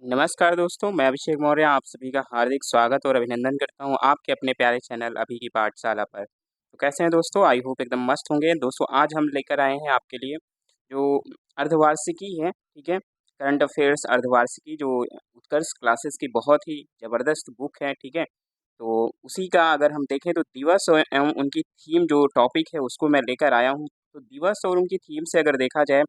नमस्कार दोस्तों, मैं अभिषेक मौर्य आप सभी का हार्दिक स्वागत और अभिनंदन करता हूँ आपके अपने प्यारे चैनल अभी की पाठशाला पर। तो कैसे हैं दोस्तों? आई होप एकदम मस्त होंगे। दोस्तों आज हम लेकर आए हैं आपके लिए जो अर्धवार्षिकी है, ठीक है? करंट अफ़ेयर्स अर्धवार्षिकी जो उत्कर्ष क्लासेस की बहुत ही ज़बरदस्त बुक है, ठीक है? तो उसी का अगर हम देखें तो दिवस और एवं उनकी थीम जो टॉपिक है उसको मैं लेकर आया हूँ। तो दिवस और उनकी थीम से अगर देखा जाए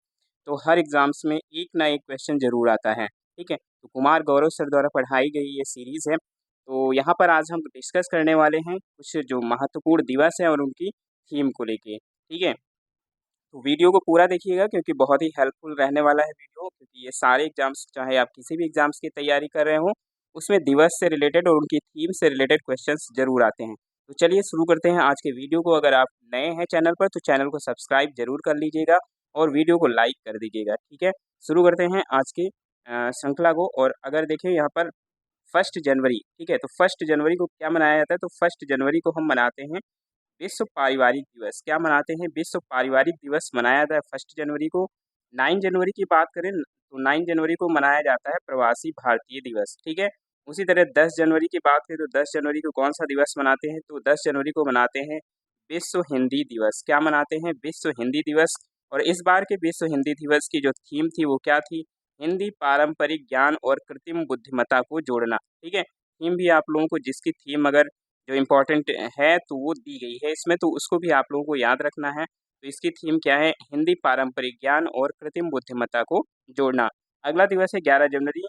तो हर एग्ज़ाम्स में एक ना एक क्वेश्चन ज़रूर आता है, ठीक है? तो कुमार गौरव सर द्वारा पढ़ाई गई ये सीरीज़ है। तो यहाँ पर आज हम डिस्कस करने वाले हैं कुछ जो महत्वपूर्ण दिवस हैं और उनकी थीम को लेके, ठीक है? तो वीडियो को पूरा देखिएगा क्योंकि बहुत ही हेल्पफुल रहने वाला है वीडियो, क्योंकि ये सारे एग्ज़ाम्स चाहे आप किसी भी एग्ज़ाम्स की तैयारी कर रहे हों, उसमें दिवस से रिलेटेड और उनकी थीम से रिलेटेड क्वेश्चंस ज़रूर आते हैं। तो चलिए शुरू करते हैं आज के वीडियो को। अगर आप नए हैं चैनल पर तो चैनल को सब्सक्राइब ज़रूर कर लीजिएगा और वीडियो को लाइक कर दीजिएगा, ठीक है? शुरू करते हैं आज की श्रृंखला को। और अगर देखें यहाँ पर 1 जनवरी, ठीक है? तो 1 जनवरी को क्या मनाया जाता है? तो 1 जनवरी को हम मनाते हैं विश्व पारिवारिक दिवस। क्या मनाते हैं? विश्व पारिवारिक दिवस मनाया जाता है 1 जनवरी को। 9 जनवरी की बात करें तो 9 जनवरी को मनाया जाता है प्रवासी भारतीय दिवस, ठीक है? उसी तरह 10 जनवरी की बात करें तो 10 जनवरी को कौन-सा दिवस मनाते हैं? तो 10 जनवरी को मनाते हैं विश्व हिंदी दिवस। क्या मनाते हैं? विश्व हिंदी दिवस। और इस बार के विश्व हिंदी दिवस की जो थीम थी वो क्या थी? हिंदी पारंपरिक ज्ञान और कृत्रिम बुद्धिमत्ता को जोड़ना, ठीक है? थीम भी आप लोगों को जिसकी थीम अगर जो इम्पोर्टेंट है तो वो दी गई है इसमें, तो उसको भी आप लोगों को याद रखना है। तो इसकी थीम क्या है? हिंदी पारंपरिक ज्ञान और कृत्रिम बुद्धिमत्ता को जोड़ना। अगला दिवस है 11 जनवरी।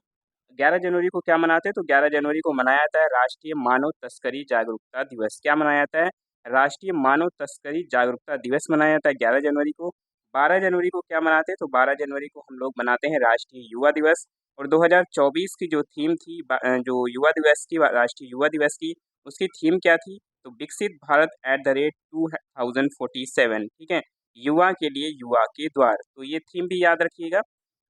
11 जनवरी को क्या मनाते हैं? तो 11 जनवरी को मनाया जाता है राष्ट्रीय मानव तस्करी जागरूकता दिवस। क्या मनाया जाता है? राष्ट्रीय मानव तस्करी जागरूकता दिवस मनाया जाता है 11 जनवरी को। 12 जनवरी को क्या मनाते हैं? तो 12 जनवरी को हम लोग मनाते हैं राष्ट्रीय युवा दिवस। और 2024 की जो थीम थी जो युवा दिवस की राष्ट्रीय युवा दिवस की, उसकी थीम क्या थी? तो विकसित भारत @2047, ठीक है? युवा के लिए युवा के द्वार। तो ये थीम भी याद रखिएगा।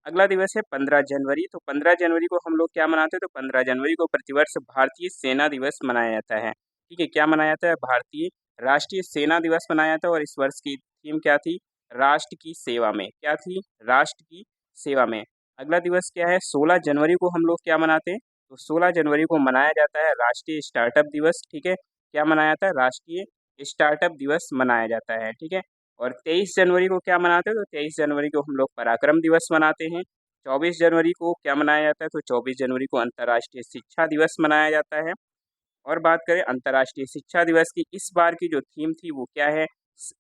अगला दिवस है 15 जनवरी। तो 15 जनवरी को हम लोग क्या मनाते हैं? तो 15 जनवरी को प्रतिवर्ष भारतीय सेना दिवस मनाया जाता है, ठीक है? क्या मनाया जाता है? भारतीय राष्ट्रीय सेना दिवस मनाया जाता है। और इस वर्ष की थीम क्या थी? राष्ट्र की सेवा में। क्या थी? राष्ट्र की सेवा में। अगला दिवस क्या है? 16 जनवरी को हम लोग क्या मनाते हैं? तो 16 जनवरी को मनाया जाता है राष्ट्रीय स्टार्टअप दिवस, ठीक है? क्या मनाया जाता है? राष्ट्रीय स्टार्टअप दिवस मनाया जाता है, ठीक है? और 23 जनवरी को क्या मनाते हैं? तो 23 जनवरी को हम लोग पराक्रम दिवस मनाते हैं। 24 जनवरी को क्या मनाया जाता है? तो 24 जनवरी को अंतर्राष्ट्रीय शिक्षा दिवस मनाया जाता है। और बात करें अंतर्राष्ट्रीय शिक्षा दिवस की, इस बार की जो थीम थी वो क्या है?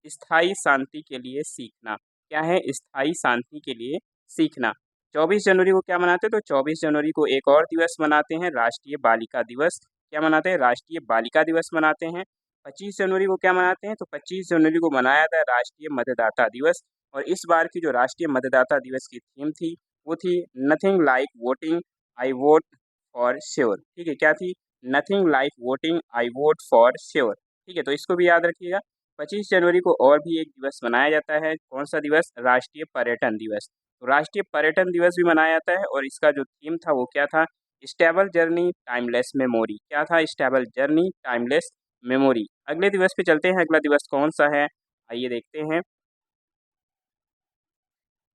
स्थायी शांति के लिए सीखना। क्या है? स्थायी शांति के लिए सीखना। 24 जनवरी को क्या मनाते हैं? तो 24 जनवरी को एक और दिवस मनाते हैं राष्ट्रीय बालिका दिवस। क्या मनाते हैं? राष्ट्रीय बालिका दिवस मनाते हैं। 25 जनवरी को क्या मनाते हैं? तो 25 जनवरी को मनाया था राष्ट्रीय मतदाता दिवस। और इस बार की जो राष्ट्रीय मतदाता दिवस की थीम थी वो थी nothing like voting, I vote for sure, ठीक है? क्या थी? Nothing like voting, I vote for sure, ठीक है? तो इसको भी याद रखिएगा। 25 जनवरी को और भी एक दिवस मनाया जाता है। कौन सा दिवस? राष्ट्रीय पर्यटन दिवस। तो राष्ट्रीय पर्यटन दिवस भी मनाया जाता है और इसका जो थीम था वो क्या था? Stable journey timeless memory. क्या था? Stable journey timeless memory. अगले दिवस पे चलते हैं। अगला दिवस कौन सा है? आइए देखते हैं।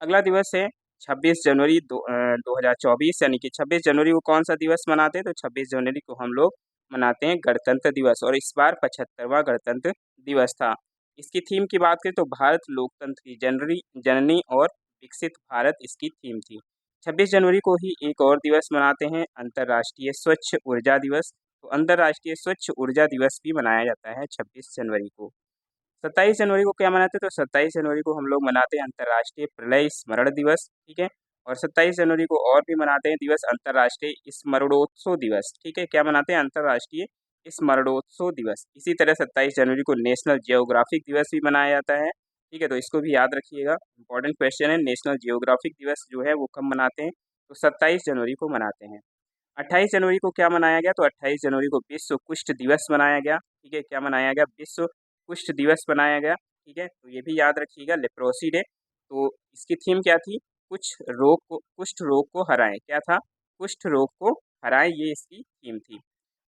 अगला दिवस है 26 जनवरी 2024, यानी कि 26 जनवरी को कौन सा दिवस मनाते हैं? तो 26 जनवरी को हम लोग मनाते हैं गणतंत्र दिवस। और इस बार 75वां गणतंत्र दिवस था। इसकी थीम की बात करें तो भारत लोकतंत्र की जनरी जननी और विकसित भारत इसकी थीम थी। 26 जनवरी को ही एक और दिवस मनाते हैं अंतर्राष्ट्रीय स्वच्छ ऊर्जा दिवस। तो अंतर्राष्ट्रीय स्वच्छ ऊर्जा दिवस भी मनाया जाता है 26 जनवरी को। 27 जनवरी को क्या मनाते हैं? तो 27 जनवरी को हम लोग मनाते हैं अंतर्राष्ट्रीय प्रलय स्मरण दिवस, ठीक है? और 27 जनवरी को और भी मनाते हैं दिवस अंतर्राष्ट्रीय स्मरणोत्सव दिवस, ठीक है? क्या मनाते हैं? अंतर्राष्ट्रीय स्मरणोत्सव दिवस। इसी तरह 27 जनवरी को नेशनल जियोग्राफिक दिवस भी मनाया जाता है, ठीक है? तो इसको भी याद रखिएगा, इंपॉर्टेंट क्वेश्चन है। नेशनल जियोग्राफिक दिवस जो है वो कब मनाते हैं? तो 27 जनवरी को मनाते हैं। 28 जनवरी को क्या मनाया गया? तो 28 जनवरी को विश्व कुष्ठ दिवस मनाया गया, ठीक है? क्या मनाया गया? विश्व कुष्ठ दिवस मनाया गया, ठीक है? तो ये भी याद रखिएगा, लेप्रोसी डे। तो इसकी थीम क्या थी? कुष्ठ रोग को हराएं। क्या था? कुष्ठ रोग को हराएं, ये इसकी थीम थी।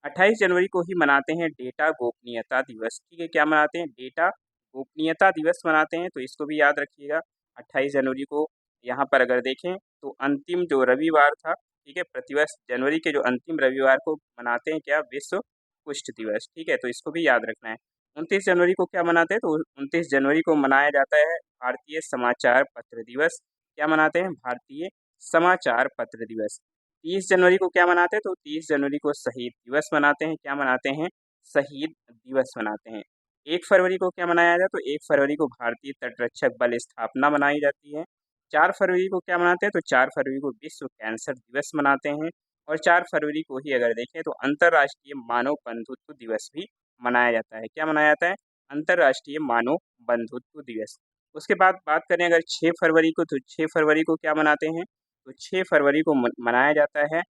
28 जनवरी को ही मनाते हैं डेटा गोपनीयता दिवस, ठीक है? क्या मनाते हैं? डेटा गोपनीयता दिवस मनाते हैं, तो इसको भी याद रखिएगा। 28 जनवरी को यहाँ पर अगर देखें तो अंतिम जो रविवार था, ठीक है। प्रतिवर्ष जनवरी के जो अंतिम रविवार को मनाते हैं क्या, विश्व कुष्ठ दिवस, ठीक है। तो इसको भी याद रखना है। 29 जनवरी को क्या मनाते हैं, तो 29 जनवरी को मनाया जाता है भारतीय समाचार पत्र दिवस। क्या मनाते हैं, भारतीय समाचार पत्र दिवस। 30 जनवरी को क्या मनाते हैं, तो 30 जनवरी को शहीद दिवस मनाते हैं। क्या मनाते हैं, शहीद दिवस मनाते हैं। 1 फरवरी को क्या मनाया जाए, तो 1 फरवरी को भारतीय तटरक्षक बल स्थापना मनाई जाती है। 4 फरवरी को क्या मनाते हैं, तो 4 फरवरी को विश्व कैंसर दिवस मनाते हैं। और 4 फरवरी को ही अगर देखें तो अंतर्राष्ट्रीय मानव बंधुत्व दिवस भी मनाया जाता है। क्या मनाया जाता है, अंतर्राष्ट्रीय मानव बंधुत्व दिवस। उसके बाद बात करें अगर 6 फरवरी को, तो 6 फरवरी को क्या मनाते हैं, तो 6 फरवरी को मनाया जाता है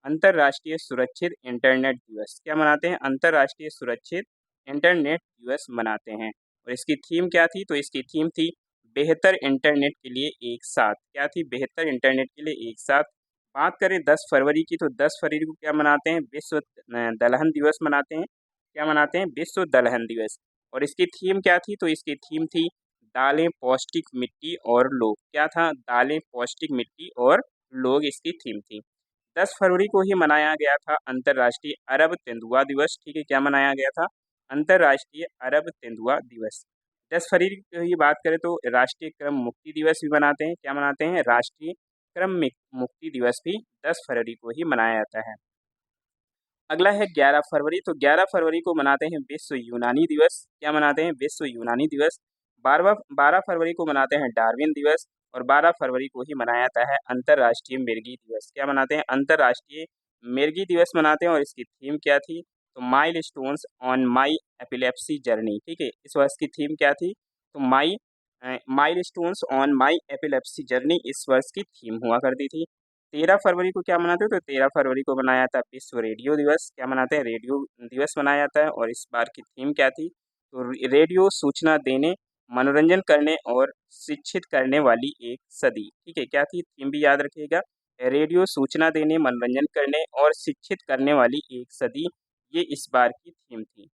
अंतर्राष्ट्रीय सुरक्षित इंटरनेट दिवस। क्या मनाते हैं, अंतर्राष्ट्रीय सुरक्षित इंटरनेट दिवस मनाते हैं। और इसकी थीम क्या थी, तो इसकी थीम थी बेहतर इंटरनेट के लिए एक साथ। क्या थी, बेहतर इंटरनेट के लिए एक साथ। बात करें 10 फरवरी की, तो 10 फरवरी को क्या मनाते हैं, विश्व दलहन दिवस मनाते हैं। क्या मनाते हैं, विश्व दलहन दिवस। और इसकी थीम क्या थी, तो इसकी थीम थी दालें, पौष्टिक मिट्टी और लोग। क्या था, दालें, पौष्टिक मिट्टी और लोग, इसकी थीम थी। 10 फरवरी को ही मनाया गया था अंतर्राष्ट्रीय अरब तेंदुआ दिवस, ठीक है। क्या मनाया गया था, अंतर्राष्ट्रीय अरब तेंदुआ दिवस। 10 फरवरी की बात करें तो राष्ट्रीय क्रम मुक्ति दिवस भी मनाते हैं। क्या मनाते हैं, राष्ट्रीय क्रम मुक्ति दिवस भी 10 फरवरी को ही मनाया जाता है। अगला है 11 फरवरी, तो 11 फरवरी को मनाते हैं विश्व यूनानी दिवस। क्या मनाते हैं, विश्व यूनानी दिवस। 12 फरवरी को मनाते हैं डार्विन दिवस। और 12 फरवरी को ही मनाया जाता है अंतर्राष्ट्रीय मिर्गी दिवस। क्या मनाते हैं, अंतर्राष्ट्रीय मिर्गी दिवस मनाते हैं। और इसकी थीम क्या थी, तो mile stones on my epilepsy journey, ठीक है। इस वर्ष की थीम क्या थी, तो mile stones on my epilepsy journey इस वर्ष की थीम हुआ करती थी। 13 फरवरी को क्या मनाते हैं, तो 13 फरवरी को मनाया जाता है विश्व रेडियो दिवस। क्या मनाते हैं, रेडियो दिवस मनाया जाता है। और इस बार की थीम क्या थी, तो रेडियो सूचना देने, मनोरंजन करने और शिक्षित करने वाली एक सदी, ठीक है। क्या थी, थीम भी याद रखिएगा, रेडियो सूचना देने, मनोरंजन करने और शिक्षित करने वाली एक सदी, ये इस बार की थीम थी।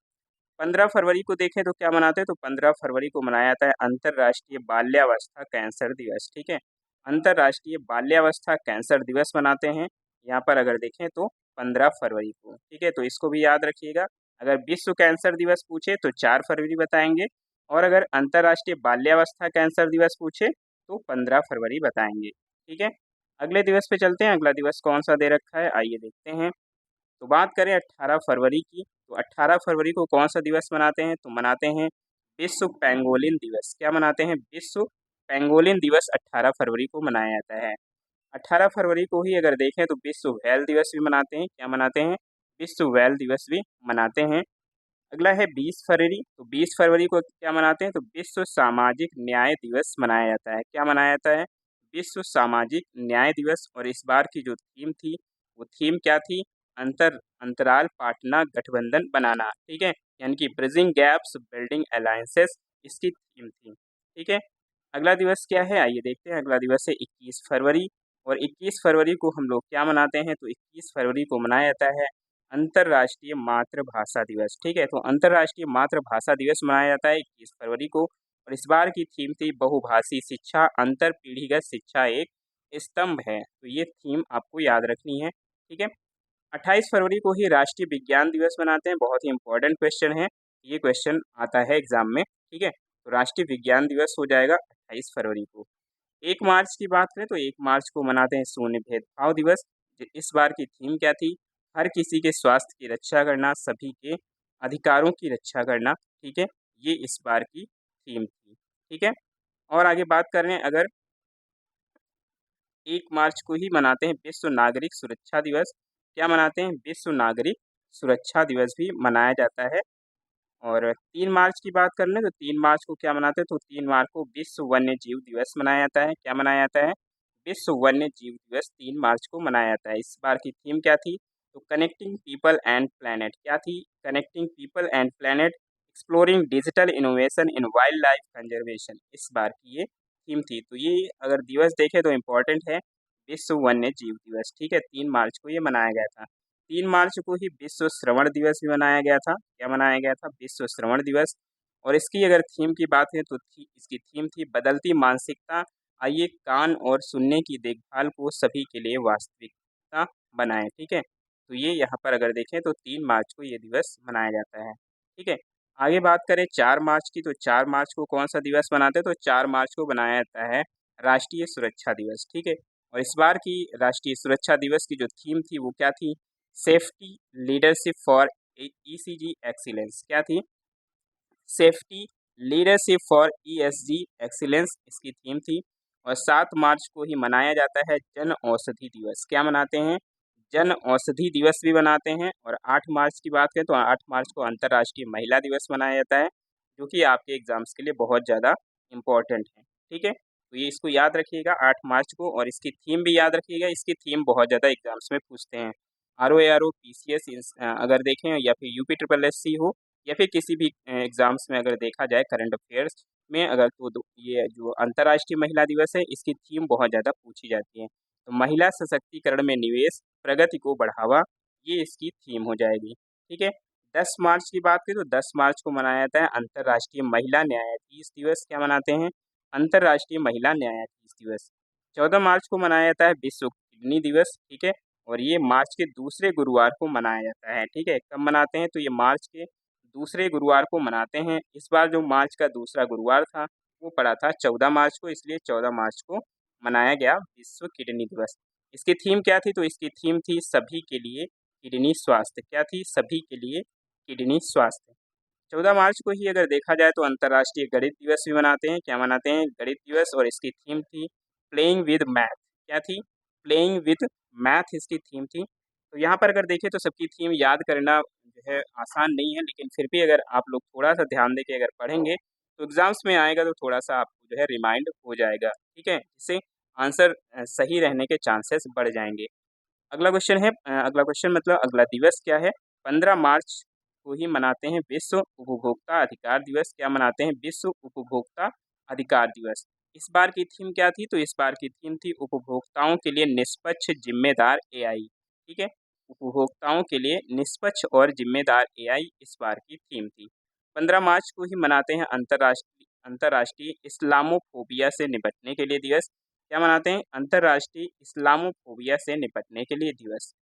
15 फरवरी को देखें तो क्या मनाते हैं, तो 15 फरवरी को मनाया जाता है अंतर्राष्ट्रीय बाल्यावस्था कैंसर दिवस, ठीक है। अंतर्राष्ट्रीय बाल्यावस्था कैंसर दिवस मनाते हैं यहाँ पर अगर देखें तो 15 फरवरी को, ठीक है। तो इसको भी याद रखिएगा। अगर विश्व कैंसर दिवस पूछे तो 4 फरवरी बताएंगे। और अगर अंतर्राष्ट्रीय बाल्यावस्था कैंसर दिवस पूछे तो 15 फरवरी बताएंगे, ठीक है। अगले दिवस पे चलते हैं। अगला दिवस कौन सा दे रखा है, आइए देखते हैं। तो बात करें 18 फरवरी की, तो 18 फरवरी को कौन सा दिवस मनाते हैं, तो मनाते हैं विश्व पेंगोलिन दिवस। क्या मनाते हैं, विश्व पेंगोलिन दिवस 18 फरवरी को मनाया जाता है। 18 फरवरी को ही अगर देखें तो विश्व व्हेल दिवस भी मनाते हैं। क्या मनाते हैं, विश्व व्हेल दिवस भी मनाते हैं। अगला है 20 फरवरी, तो 20 फरवरी को क्या मनाते हैं, तो विश्व सामाजिक न्याय दिवस मनाया जाता है। क्या मनाया जाता है, विश्व सामाजिक न्याय दिवस। और इस बार की जो थीम थी, वो थीम क्या थी, अंतराल पाटना गठबंधन बनाना, ठीक है। यानी कि ब्रिजिंग गैप्स बिल्डिंग अलायंसेस, इसकी थीम थी, ठीक है। अगला दिवस क्या है, आइए देखते हैं। अगला दिवस है 21 फरवरी। और 21 फरवरी को हम लोग क्या मनाते हैं, तो 21 फरवरी को मनाया जाता है अंतर्राष्ट्रीय मातृभाषा दिवस, ठीक है। तो अंतर्राष्ट्रीय मातृभाषा दिवस मनाया जाता है 21 फरवरी को। और इस बार की थीम थी बहुभाषी शिक्षा, अंतर पीढ़ीगत शिक्षा एक स्तंभ है। तो ये थीम आपको याद रखनी है, ठीक है। 28 फरवरी को ही राष्ट्रीय विज्ञान दिवस मनाते हैं। बहुत ही इंपॉर्टेंट क्वेश्चन है, ये क्वेश्चन आता है एग्जाम में, ठीक है। तो राष्ट्रीय विज्ञान दिवस हो जाएगा 28 फरवरी को। 1 मार्च की बात करें तो 1 मार्च को मनाते हैं शून्य भेदभाव दिवस। इस बार की थीम क्या थी, हर किसी के स्वास्थ्य की रक्षा करना, सभी के अधिकारों की रक्षा करना, ठीक है। ये इस बार की थीम थी, ठीक है। और आगे बात कर रहे हैं अगर 1 मार्च को ही मनाते हैं विश्व नागरिक सुरक्षा दिवस। क्या मनाते हैं, विश्व नागरिक सुरक्षा दिवस भी मनाया जाता है। और 3 मार्च की बात कर लें तो 3 मार्च को क्या मनाते हैं, तो 3 मार्च को विश्व वन्य जीव दिवस मनाया जाता है। क्या मनाया जाता है, विश्व वन्य जीव दिवस 3 मार्च को मनाया जाता है। इस बार की थीम क्या थी, तो कनेक्टिंग पीपल एंड प्लैनेट। क्या थी, connecting people and planet, exploring digital innovation in wild life conservation, इस बार की ये थीम थी। तो ये अगर दिवस देखें तो इम्पोर्टेंट है, विश्व वन्य जीव दिवस, ठीक है। 3 मार्च को ये मनाया गया था। 3 मार्च को ही विश्व श्रवण दिवस भी मनाया गया था। क्या मनाया गया था, विश्व श्रवण दिवस। और इसकी अगर थीम की बात है तो इसकी थीम थी बदलती मानसिकता, आइए कान और सुनने की देखभाल को सभी के लिए वास्तविकता बनाएं। ठीक है, तो ये यहाँ पर अगर देखें तो 3 मार्च को ये दिवस मनाया जाता है। ठीक है, आगे बात करें 4 मार्च की, तो 4 मार्च को कौन सा दिवस मनाते हैं, तो 4 मार्च को मनाया जाता है राष्ट्रीय सुरक्षा दिवस। ठीक है, और इस बार की राष्ट्रीय सुरक्षा दिवस की जो थीम थी वो क्या थी, safety leadership for ECG excellence. क्या थी, safety leadership for ESG excellence इसकी थीम थी। और 7 मार्च को ही मनाया जाता है जन औषधि दिवस। क्या मनाते हैं, जन औषधि दिवस भी मनाते हैं। और 8 मार्च की बात करें तो 8 मार्च को अंतर्राष्ट्रीय महिला दिवस मनाया जाता है, जो कि आपके एग्जाम्स के लिए बहुत ज़्यादा इम्पोर्टेंट है। ठीक है, तो ये इसको याद रखिएगा 8 मार्च को, और इसकी थीम भी याद रखिएगा। इसकी थीम बहुत ज़्यादा एग्जाम्स में पूछते हैं। आर ओ पीसीएस अगर देखें, या फिर यूपी ट्रिपल एस सी हो, या फिर किसी भी एग्जाम्स में अगर देखा जाए करंट अफेयर्स में, अगर तो ये जो अंतर्राष्ट्रीय महिला दिवस है इसकी थीम बहुत ज़्यादा पूछी जाती है। तो महिला सशक्तिकरण में निवेश, प्रगति को बढ़ावा, ये इसकी थीम हो जाएगी। ठीक है, 10 मार्च की बात करें तो 10 मार्च को मनाया जाता है अंतर्राष्ट्रीय महिला न्यायाधीश दिवस। क्या मनाते हैं, अंतर्राष्ट्रीय महिला न्यायाधीश दिवस। 14 मार्च को मनाया जाता है विश्व किडनी दिवस। ठीक है, और ये मार्च के दूसरे गुरुवार को मनाया जाता है। ठीक है, कब मनाते हैं, तो ये मार्च के दूसरे गुरुवार को मनाते हैं। इस बार जो मार्च का दूसरा गुरुवार था वो पड़ा था 14 मार्च को, इसलिए 14 मार्च को मनाया गया विश्व किडनी दिवस। इसकी थीम क्या थी, तो इसकी थीम थी सभी के लिए किडनी स्वास्थ्य। क्या थी, सभी के लिए किडनी स्वास्थ्य। 14 मार्च को ही अगर देखा जाए तो अंतर्राष्ट्रीय गणित दिवस भी मनाते हैं। क्या मनाते हैं, गणित दिवस, और इसकी थीम थी प्लेइंग विद मैथ। क्या थी, प्लेइंग विद मैथ इसकी थीम थी। तो यहाँ पर अगर देखें तो सबकी थीम याद करना जो है आसान नहीं है, लेकिन फिर भी अगर आप लोग थोड़ा सा ध्यान दे के अगर पढ़ेंगे तो एग्जाम्स में आएगा तो थोड़ा सा आपको जो है रिमाइंड हो जाएगा। ठीक है, इससे आंसर सही रहने के चांसेस बढ़ जाएंगे। अगला क्वेश्चन है, अगला क्वेश्चन मतलब अगला दिवस क्या है, 15 मार्च को ही मनाते हैं विश्व उपभोक्ता अधिकार दिवस। क्या मनाते हैं, विश्व उपभोक्ता अधिकार दिवस। इस बार की थीम क्या थी, तो इस बार की थीम थी उपभोक्ताओं के लिए निष्पक्ष जिम्मेदार एआई। ठीक है, उपभोक्ताओं के लिए निष्पक्ष और जिम्मेदार एआई इस बार की थीम थी। 15 मार्च को ही मनाते हैं अंतर्राष्ट्रीय इस्लामोफोबिया से निपटने के लिए दिवस। क्या मनाते हैं, अंतर्राष्ट्रीय इस्लामोफोबिया से निपटने के लिए दिवस।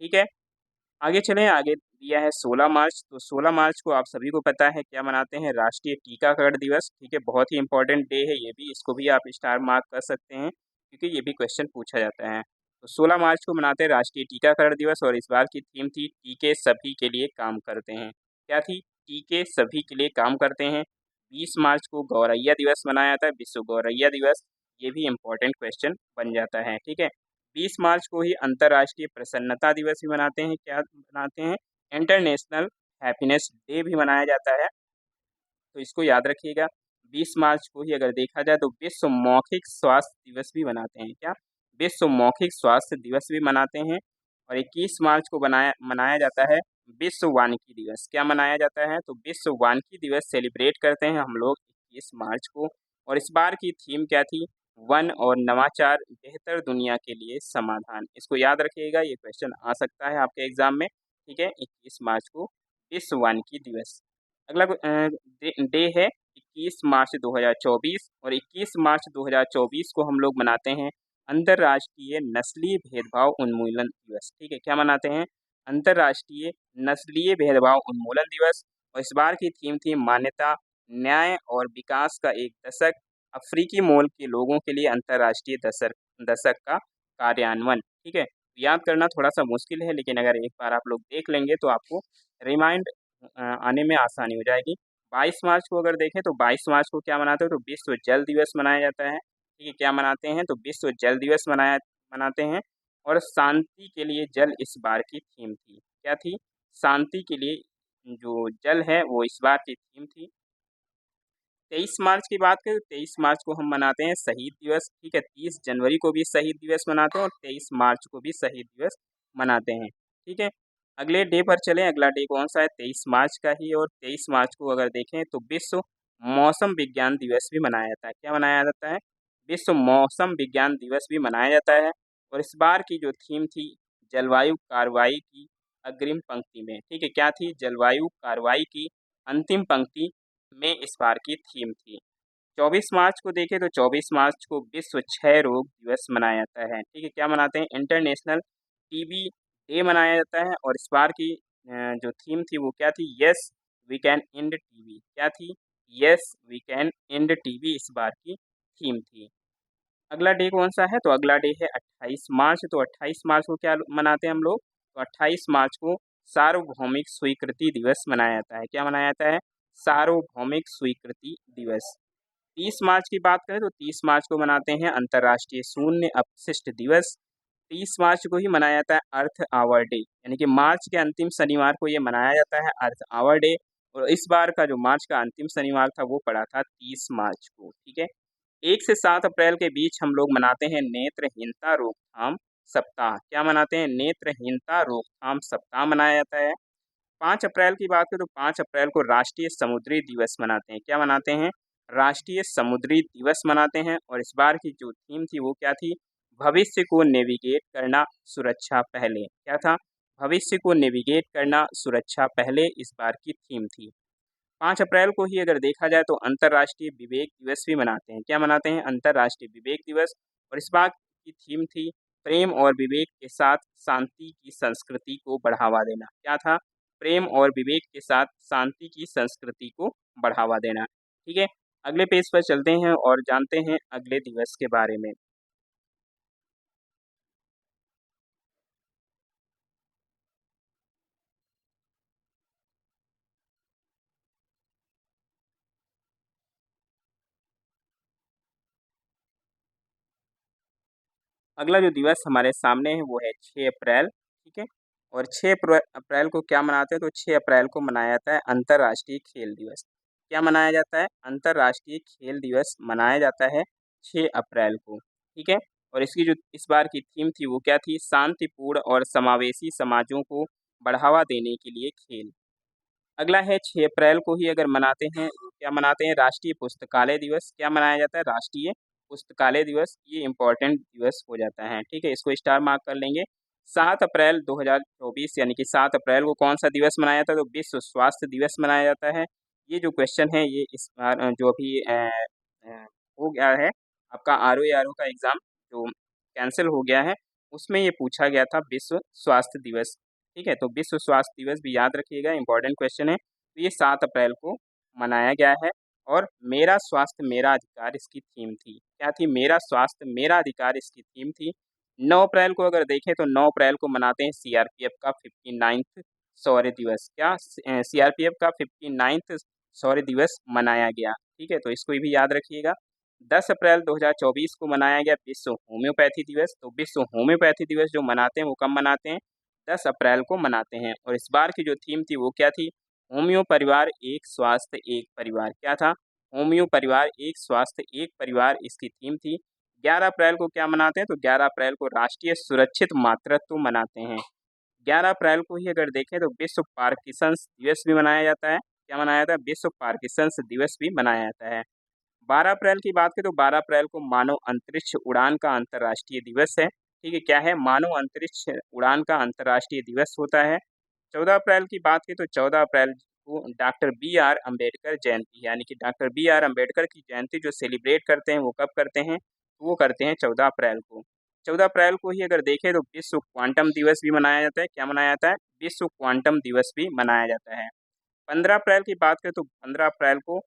ठीक है, आगे चलें, आगे दिया है 16 मार्च। तो 16 मार्च को आप सभी को पता है क्या मनाते हैं, राष्ट्रीय टीकाकरण दिवस। ठीक है, बहुत ही इंपॉर्टेंट डे है ये भी, इसको भी आप स्टार मार्क कर सकते हैं क्योंकि ये भी क्वेश्चन पूछा जाता है। तो 16 मार्च को मनाते हैं राष्ट्रीय टीकाकरण दिवस, और इस बार की थीम थी टीके सभी के लिए काम करते हैं। क्या थी, टीके सभी के लिए काम करते हैं। 20 मार्च को गौरैया दिवस मनाया जाता है, विश्व गौरैया दिवस। ये भी इम्पोर्टेंट क्वेश्चन बन जाता है। ठीक है, 20 मार्च को ही अंतर्राष्ट्रीय प्रसन्नता दिवस भी मनाते हैं। क्या मनाते हैं, इंटरनेशनल हैप्पीनेस डे भी मनाया जाता है, तो इसको याद रखिएगा। 20 मार्च को ही अगर देखा जाए तो विश्व मौखिक स्वास्थ्य दिवस भी मनाते हैं। क्या, विश्व मौखिक स्वास्थ्य दिवस भी मनाते हैं। और 21 मार्च को मनाया जाता है विश्व वानिकी दिवस। क्या मनाया जाता है, तो विश्व वानिकी दिवस सेलिब्रेट करते हैं हम लोग 21 मार्च को। और इस बार की थीम क्या थी, वन और नवाचार, बेहतर दुनिया के लिए समाधान। इसको याद रखिएगा, ये क्वेश्चन आ सकता है आपके एग्जाम में। ठीक है, 21 मार्च को विश्व वानिकी दिवस। अगला डे है 21 मार्च 2024, और 21 मार्च 2024 को हम लोग मनाते हैं अंतर्राष्ट्रीय नस्लीय भेदभाव उन्मूलन दिवस। ठीक है, क्या मनाते हैं, अंतर्राष्ट्रीय नस्लीय भेदभाव उन्मूलन दिवस। और इस बार की थीम थी मान्यता, न्याय और विकास का एक दशक, अफ्रीकी मूल के लोगों के लिए अंतर्राष्ट्रीय दशक दशक का कार्यान्वयन। ठीक है, याद करना थोड़ा सा मुश्किल है, लेकिन अगर एक बार आप लोग देख लेंगे तो आपको रिमाइंड आने में आसानी हो जाएगी। 22 मार्च को अगर देखें तो 22 मार्च को क्या मनाते हैं, तो विश्व जल दिवस मनाया जाता है। ठीक है, क्या मनाते हैं, तो विश्व जल दिवस मनाते हैं। और शांति के लिए जल इस बार की थीम थी। क्या थी, शांति के लिए जो जल है वो इस बार की थीम थी। 23 मार्च की बात करें तो 23 मार्च को हम मनाते हैं शहीद दिवस। ठीक है, 30 जनवरी को भी शहीद दिवस मनाते हैं और 23 मार्च को भी शहीद दिवस मनाते हैं। ठीक है, अगले डे पर चलें, अगला डे कौन सा है, 23 मार्च का ही। और 23 मार्च को अगर देखें तो विश्व मौसम विज्ञान दिवस भी मनाया जाता है। क्या मनाया जाता है, विश्व मौसम विज्ञान दिवस भी मनाया जाता है। और इस बार की जो थीम थी, जलवायु कार्रवाई की अग्रिम पंक्ति में। ठीक है, क्या थी, जलवायु कार्रवाई की अंतिम पंक्ति में इस बार की थीम थी। 24 मार्च को देखें तो 24 मार्च को विश्व क्षय रोग दिवस मनाया जाता है। ठीक है, क्या मनाते हैं, इंटरनेशनल टीबी डे मनाया जाता है और इस बार की जो थीम थी वो क्या थी? Yes we can end TB. क्या थी? Yes we can end TB इस बार की थीम थी। अगला डे कौन-सा है? तो अगला डे है 28 मार्च। तो 28 मार्च को क्या मनाते हैं हम लोग? तो 28 मार्च को सार्वभौमिक स्वीकृति दिवस मनाया जाता है। क्या मनाया जाता है? सार्वभौमिक स्वीकृति दिवस। 30 मार्च की बात करें तो 30 मार्च को मनाते हैं अंतर्राष्ट्रीय शून्य अपशिष्ट दिवस। 30 मार्च को ही मनाया जाता है अर्थ आवर डे, यानी कि मार्च के अंतिम शनिवार को ये मनाया जाता है अर्थ आवर डे। और इस बार का जो मार्च का अंतिम शनिवार था वो पड़ा था 30 मार्च को। ठीक है। 1 से 7 अप्रैल के बीच हम लोग मनाते हैं नेत्रहीनता रोकथाम सप्ताह। क्या मनाते हैं? नेत्रहीनता रोकथाम सप्ताह मनाया जाता है। 5 अप्रैल की बात करें तो 5 अप्रैल को राष्ट्रीय समुद्री दिवस मनाते हैं। क्या मनाते हैं? राष्ट्रीय समुद्री दिवस मनाते हैं और इस बार की जो थीम थी वो क्या थी? भविष्य को नेविगेट करना सुरक्षा पहले। क्या था? भविष्य को नेविगेट करना सुरक्षा पहले इस बार की थीम थी। 5 अप्रैल को ही अगर देखा जाए तो अंतर्राष्ट्रीय विवेक दिवस भी मनाते हैं। क्या मनाते हैं? अंतर्राष्ट्रीय विवेक दिवस। और इस बार की थीम थी प्रेम और विवेक के साथ शांति की संस्कृति को बढ़ावा देना। क्या था? प्रेम और विवेक के साथ शांति की संस्कृति को बढ़ावा देना। ठीक है। अगले पेज पर चलते हैं और जानते हैं अगले दिवस के बारे में। अगला जो दिवस हमारे सामने है वो है 6 अप्रैल। ठीक है। और 6 अप्रैल को क्या मनाते हैं? तो 6 अप्रैल को मनाया जाता है अंतर्राष्ट्रीय खेल दिवस। क्या मनाया जाता है? अंतर्राष्ट्रीय खेल दिवस मनाया जाता है 6 अप्रैल को। ठीक है। और इसकी जो इस बार की थीम थी वो क्या थी? शांतिपूर्ण और समावेशी समाजों को बढ़ावा देने के लिए खेल। अगला है 6 अप्रैल को ही अगर मनाते हैं, क्या मनाते हैं? राष्ट्रीय पुस्तकालय दिवस। क्या मनाया जाता है? राष्ट्रीय पुस्तकालय दिवस। ये इम्पोर्टेंट दिवस हो जाता है। ठीक है, इसको स्टार मार्क कर लेंगे। 7 अप्रैल 2024 यानी कि 7 अप्रैल को कौन-सा दिवस मनाया जाता है? तो विश्व स्वास्थ्य दिवस मनाया जाता है। ये जो क्वेश्चन है ये इस बार जो अभी हो गया है, आपका आरओ-एआरओ का एग्ज़ाम जो कैंसल हो गया है, उसमें ये पूछा गया था विश्व स्वास्थ्य दिवस। ठीक है, तो विश्व स्वास्थ्य दिवस भी याद रखिएगा, इम्पोर्टेंट क्वेश्चन है। तो ये 7 अप्रैल को मनाया गया है और मेरा स्वास्थ्य मेरा अधिकार इसकी थीम थी। क्या थी? मेरा स्वास्थ्य मेरा अधिकार इसकी थीम थी। 9 अप्रैल को अगर देखें तो 9 अप्रैल को मनाते हैं सीआरपीएफ का 59th शौर्य दिवस। क्या? सीआरपीएफ का 59th शौर्य दिवस मनाया गया। ठीक है, तो इसको भी याद रखिएगा। 10 अप्रैल 2024 को मनाया गया विश्व होम्योपैथी दिवस। तो विश्व होम्योपैथी दिवस जो मनाते हैं वो कब मनाते हैं? 10 अप्रैल को मनाते हैं और इस बार की जो थीम थी वो क्या थी? होम्यो परिवार एक स्वास्थ्य एक परिवार। क्या था? होम्यो परिवार एक स्वास्थ्य एक परिवार इसकी थीम थी। 11 अप्रैल को क्या मनाते हैं? तो 11 अप्रैल को राष्ट्रीय सुरक्षित मातृत्व मनाते हैं। 11 अप्रैल को ही अगर देखें तो विश्व पार्किंसंस दिवस भी मनाया जाता है। क्या मनाया जाता है? विश्व पार्किंसंस दिवस भी मनाया जाता है। 12 अप्रैल की बात करें तो 12 अप्रैल को मानव अंतरिक्ष उड़ान का अंतर्राष्ट्रीय दिवस है। ठीक है, क्या है? मानव अंतरिक्ष उड़ान का अंतर्राष्ट्रीय दिवस होता है। 14 अप्रैल की बात करें तो 14 अप्रैल को डॉक्टर बी आर अम्बेडकर जयंती, यानी कि डॉक्टर बी आर अम्बेडकर की जयंती जो सेलिब्रेट करते हैं वो कब करते हैं? तो वो करते हैं 14 अप्रैल को। 14 अप्रैल को ही अगर देखें तो विश्व क्वांटम दिवस भी मनाया जाता है। क्या मनाया जाता है? विश्व क्वांटम दिवस भी मनाया जाता है। 15 अप्रैल की बात करें तो 15 अप्रैल को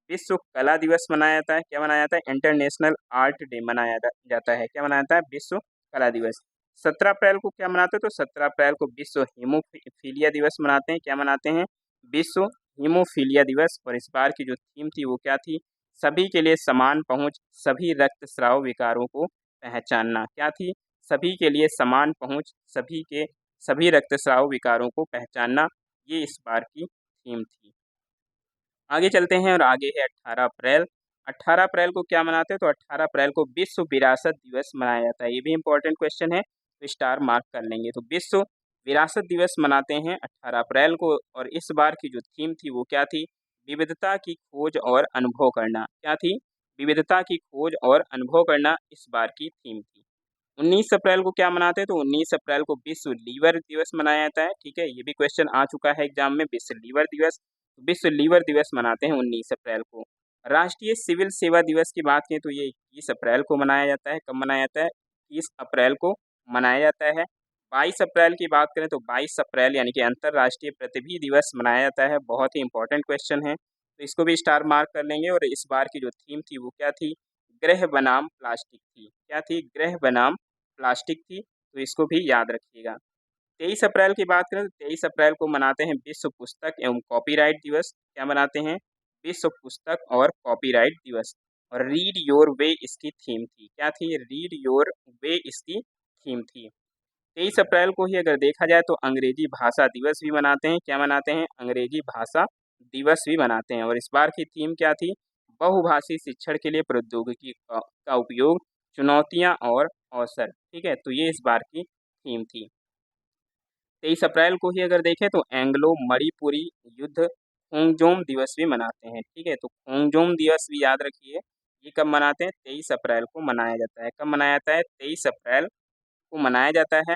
विश्व कला दिवस मनाया जाता है। क्या मनाया जाता है? इंटरनेशनल आर्ट डे मनाया जाता है। क्या मनाया जाता है? विश्व कला दिवस। 17 अप्रैल को क्या मनाते हैं? तो 17 अप्रैल को विश्व हीमोफीलिया दिवस मनाते हैं। क्या मनाते हैं? विश्व हीमोफीलिया दिवस। और इस बार की जो थीम थी वो क्या थी? सभी के लिए समान पहुँच, सभी रक्तस्राव विकारों को पहचानना। क्या थी? सभी के लिए समान पहुँच, सभी रक्तस्राव विकारों को पहचानना। ये इस बार की थीम थी। आगे चलते हैं और आगे है 18 अप्रैल। 18 अप्रैल को क्या मनाते हैं? तो 18 अप्रैल को विश्व विरासत दिवस मनाया जाता है। ये भी इम्पोर्टेंट क्वेश्चन है, तो स्टार मार्क कर लेंगे। तो विश्व विरासत दिवस मनाते हैं 18 अप्रैल को और इस बार की जो थीम थी वो क्या थी? विविधता की खोज और अनुभव करना। क्या थी? विविधता की खोज और अनुभव करना इस बार की थीम थी। 19 अप्रैल को क्या मनाते हैं? तो 19 अप्रैल को विश्व लीवर दिवस मनाया जाता है। ठीक है, ये भी क्वेश्चन आ चुका है एग्जाम में, विश्व लीवर दिवस। विश्व लीवर दिवस मनाते हैं 19 अप्रैल को। राष्ट्रीय सिविल सेवा दिवस की बात करें तो ये 21 अप्रैल को मनाया जाता है। कब मनाया जाता है? 21 अप्रैल को मनाया जाता है। 22 अप्रैल की बात करें तो 22 अप्रैल यानी कि अंतर्राष्ट्रीय पृथ्वी दिवस मनाया जाता है। बहुत ही इंपॉर्टेंट क्वेश्चन है, तो इसको भी स्टार मार्क कर लेंगे। और इस बार की जो थीम थी वो क्या थी? ग्रह बनाम प्लास्टिक थी। क्या थी? ग्रह बनाम प्लास्टिक थी, तो इसको भी याद रखिएगा। 23 अप्रैल की बात करें तो 23 अप्रैल को मनाते हैं विश्व पुस्तक एवं कॉपीराइट दिवस। क्या मनाते हैं? विश्व पुस्तक और कॉपीराइट दिवस। और रीड योर वे इसकी थीम थी। क्या थी? रीड योर वे इसकी थीम थी। 23 अप्रैल को ही अगर देखा जाए तो अंग्रेजी भाषा दिवस भी मनाते हैं। क्या मनाते हैं? अंग्रेजी भाषा दिवस भी मनाते हैं। और इस बार की थीम क्या थी? बहुभाषी शिक्षण के लिए प्रौद्योगिकी का उपयोग, चुनौतियां और अवसर। ठीक है, तो ये इस बार की थीम थी। 23 अप्रैल को ही अगर देखें तो एंग्लो मणिपुरी युद्ध खोंगजोम दिवस भी मनाते हैं। ठीक है, तो खोंगजोम दिवस भी याद रखिए। ये कब मनाते हैं? 23 अप्रैल को मनाया जाता है। कब मनाया जाता है? 23 अप्रैल को मनाया जाता है।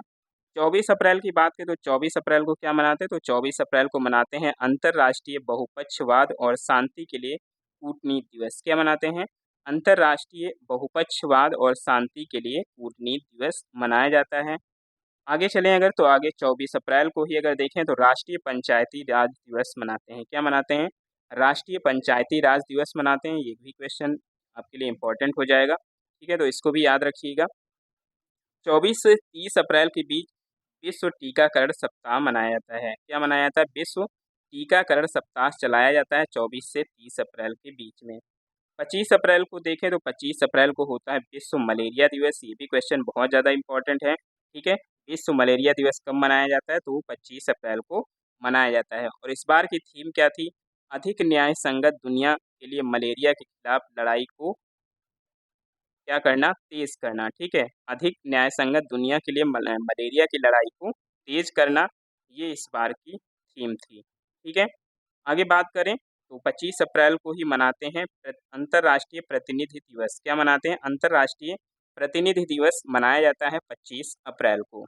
24 अप्रैल की बात करें तो 24 अप्रैल को क्या मनाते हैं? तो 24 अप्रैल को मनाते हैं अंतर्राष्ट्रीय बहुपक्षवाद और शांति के लिए कूटनीति दिवस। क्या मनाते हैं? अंतर्राष्ट्रीय बहुपक्षवाद और शांति के लिए कूटनीति दिवस मनाया जाता है। आगे चलें अगर तो आगे 24 अप्रैल को ही अगर देखें तो राष्ट्रीय पंचायती राज दिवस मनाते हैं। क्या मनाते हैं? राष्ट्रीय पंचायती राज दिवस मनाते हैं। ये भी क्वेश्चन आपके लिए इम्पोर्टेंट हो जाएगा। ठीक है, तो इसको भी याद रखिएगा। 24 से 30 अप्रैल के बीच विश्व टीकाकरण सप्ताह मनाया जाता है। क्या मनाया जाता है? विश्व टीकाकरण सप्ताह चलाया जाता है 24 से 30 अप्रैल के बीच में। 25 अप्रैल को देखें तो 25 अप्रैल को होता है विश्व मलेरिया दिवस। ये भी क्वेश्चन बहुत ज़्यादा इंपॉर्टेंट है। ठीक है, विश्व मलेरिया दिवस कब मनाया जाता है? तो वो 25 अप्रैल को मनाया जाता है। और इस बार की थीम क्या थी? अधिक न्याय संगत दुनिया के लिए मलेरिया के खिलाफ लड़ाई को क्या करना? तेज करना। ठीक है, अधिक न्याय संगत दुनिया के लिए मलेरिया की लड़ाई को तेज करना, ये इस बार की थीम थी। ठीक है, आगे बात करें तो 25 अप्रैल को ही मनाते हैं अंतर्राष्ट्रीय प्रतिनिधि दिवस। क्या मनाते हैं? अंतर्राष्ट्रीय प्रतिनिधि दिवस मनाया जाता है 25 अप्रैल को।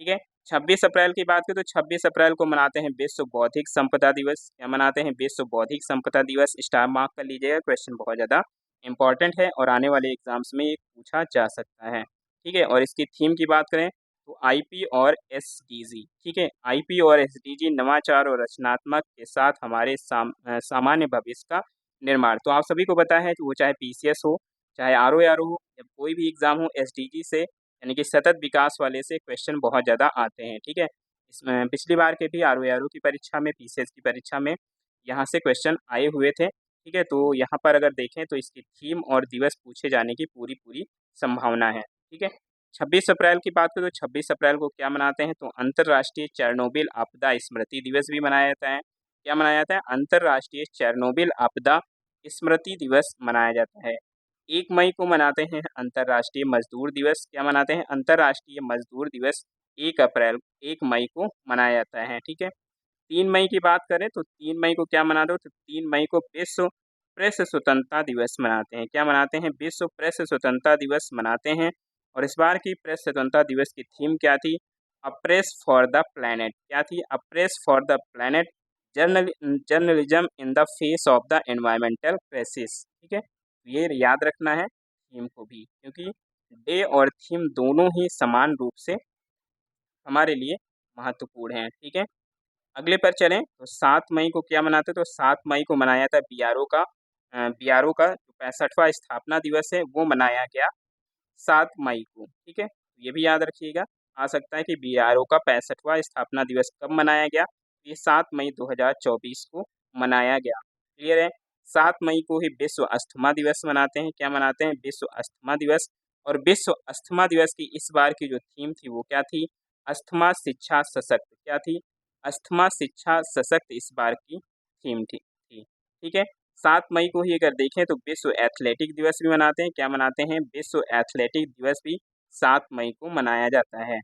ठीक है, 26 अप्रैल की बात करें तो 26 अप्रैल को मनाते हैं विश्व बौद्धिक संपदा दिवस। क्या मनाते हैं? विश्व बौद्धिक संपदा दिवस। स्टार मार्क कर लीजिएगा, क्वेश्चन बहुत ज़्यादा इंपॉर्टेंट है और आने वाले एग्जाम्स में ये पूछा जा सकता है। ठीक है, और इसकी थीम की बात करें तो आईपी और एसडीजी। ठीक है, आईपी और एसडीजी नवाचार और रचनात्मक के साथ हमारे सामान्य भविष्य का निर्माण। तो आप सभी को पता है कि वो चाहे पीसीएस हो, चाहे आरओ हो, या कोई भी एग्जाम हो, एसडीजी से यानी कि सतत विकास वाले से क्वेश्चन बहुत ज़्यादा आते हैं। ठीक है, इसमें पिछली बार के भी आरओ की परीक्षा में, पीसीएस की परीक्षा में यहाँ से क्वेश्चन आए हुए थे। ठीक है, तो यहाँ पर अगर देखें तो इसकी थीम और दिवस पूछे जाने की पूरी पूरी संभावना है। ठीक है, 26 अप्रैल की बात करें तो 26 अप्रैल को क्या मनाते हैं? तो अंतर्राष्ट्रीय चेरनोबिल आपदा स्मृति दिवस भी मनाया जाता है। क्या मनाया जाता है? अंतर्राष्ट्रीय चेरनोबिल आपदा स्मृति दिवस मनाया जाता है। 1 मई को मनाते हैं अंतर्राष्ट्रीय मजदूर दिवस। क्या मनाते हैं? अंतर्राष्ट्रीय मजदूर दिवस 1 मई को मनाया जाता है। ठीक है, 3 मई की बात करें तो 3 मई को क्या मनाते हो? तो 3 मई को विश्व प्रेस स्वतंत्रता दिवस मनाते हैं। क्या मनाते हैं? विश्व प्रेस स्वतंत्रता दिवस मनाते हैं। और इस बार की प्रेस स्वतंत्रता दिवस की थीम क्या थी? A press for the planet. क्या थी? A press for the planet, journalism in the face of the environmental crisis. ठीक है, ये याद रखना है थीम को भी, क्योंकि डे और थीम दोनों ही समान रूप से हमारे लिए महत्वपूर्ण हैं। ठीक है, अगले पर चलें तो 7 मई को क्या मनाते हैं? तो 7 मई को मनाया था बीआरओ का जो 65वां स्थापना दिवस है वो मनाया गया 7 मई को। ठीक है, ये भी याद रखिएगा। आ सकता है कि बीआरओ का 65वां स्थापना दिवस कब मनाया गया? ये 7 मई 2024 को मनाया गया। क्लियर है? 7 मई को ही विश्व अस्थमा दिवस मनाते हैं। क्या मनाते हैं? विश्व अस्थमा दिवस। और विश्व अस्थमा दिवस की इस बार की जो थीम थी वो क्या थी? अस्थमा शिक्षा सशक्त। क्या थी? अस्थमा शिक्षा सशक्त इस बार की थीम थी। ठीक है, 7 मई को ही अगर देखें तो विश्व एथलेटिक दिवस भी मनाते हैं। क्या मनाते हैं? विश्व एथलेटिक दिवस भी 7 मई को मनाया जाता है।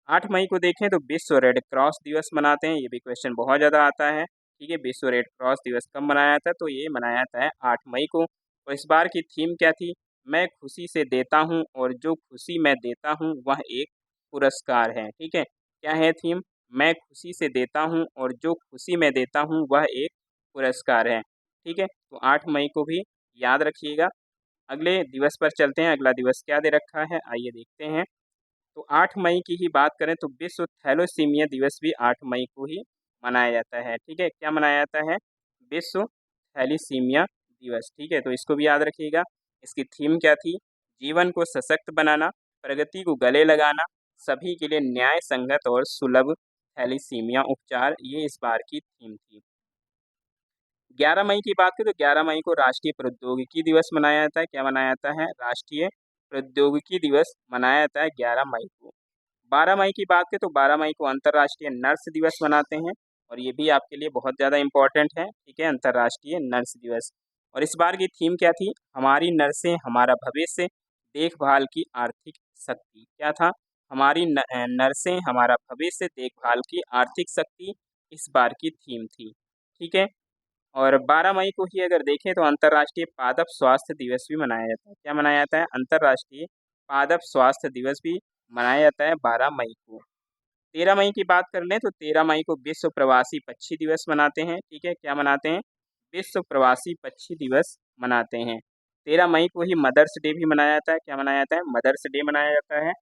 8 मई को देखें तो विश्व रेड क्रॉस दिवस मनाते हैं। ये भी क्वेश्चन बहुत ज़्यादा आता है। ठीक है, विश्व रेड क्रॉस दिवस कब मनाया जाता है? तो ये मनाया जाता है 8 मई को। और इस बार की थीम क्या थी? मैं खुशी से देता हूँ और जो खुशी मैं देता हूँ वह एक पुरस्कार है। ठीक है, क्या है थीम? मैं खुशी से देता हूँ और जो खुशी मैं देता हूँ वह एक पुरस्कार है। ठीक है, तो 8 मई को भी याद रखिएगा। अगले दिवस पर चलते हैं। अगला दिवस क्या दे रखा है, आइए देखते हैं। तो 8 मई की ही बात करें तो विश्व थैलेसीमिया दिवस भी 8 मई को ही मनाया जाता है। ठीक है, क्या मनाया जाता है? विश्व थैलेसीमिया दिवस। ठीक है, तो इसको भी याद रखिएगा। इसकी थीम क्या थी? जीवन को सशक्त बनाना, प्रगति को गले लगाना, सभी के लिए न्याय संगत और सुलभ थैलेसीमिया उपचार, ये इस बार की थीम थी। 11 मई की बात करें तो 11 मई को राष्ट्रीय प्रौद्योगिकी दिवस मनाया जाता है। क्या मनाया जाता है? राष्ट्रीय प्रौद्योगिकी दिवस मनाया जाता है 11 मई को। 12 मई की बात करें तो 12 मई को अंतर्राष्ट्रीय नर्स दिवस मनाते हैं और ये भी आपके लिए बहुत ज़्यादा इम्पोर्टेंट है। ठीक है, अंतर्राष्ट्रीय नर्स दिवस। और इस बार की थीम क्या थी? हमारी नर्सें हमारा भविष्य, देखभाल की आर्थिक शक्ति। क्या था? हमारी नर्सें हमारा भविष्य, देखभाल की आर्थिक शक्ति इस बार की थीम थी। ठीक है, और 12 मई को ही अगर देखें तो अंतर्राष्ट्रीय पादप स्वास्थ्य दिवस भी मनाया जाता है। क्या मनाया जाता है? अंतर्राष्ट्रीय पादप स्वास्थ्य दिवस भी मनाया जाता है 12 मई को। 13 मई की बात कर लें तो 13 मई को विश्व प्रवासी पक्षी दिवस मनाते हैं। ठीक है, क्या मनाते हैं? विश्व प्रवासी पक्षी दिवस मनाते हैं। 13 मई को ही मदर्स डे भी मनाया जाता है। क्या मनाया जाता है? मदर्स डे मनाया जाता है।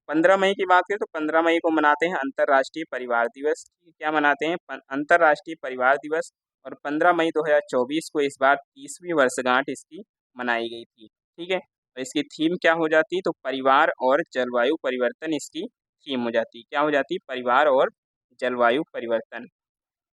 15 मई की बात करें तो 15 मई को मनाते हैं अंतर्राष्ट्रीय परिवार दिवस। क्या मनाते हैं? अंतर्राष्ट्रीय परिवार दिवस। और 15 मई 2024 को इस बार 30वीं वर्षगांठ इसकी मनाई गई थी। ठीक है, और इसकी थीम क्या हो जाती? तो परिवार और जलवायु परिवर्तन इसकी थीम हो जाती। क्या हो जाती? परिवार और जलवायु परिवर्तन।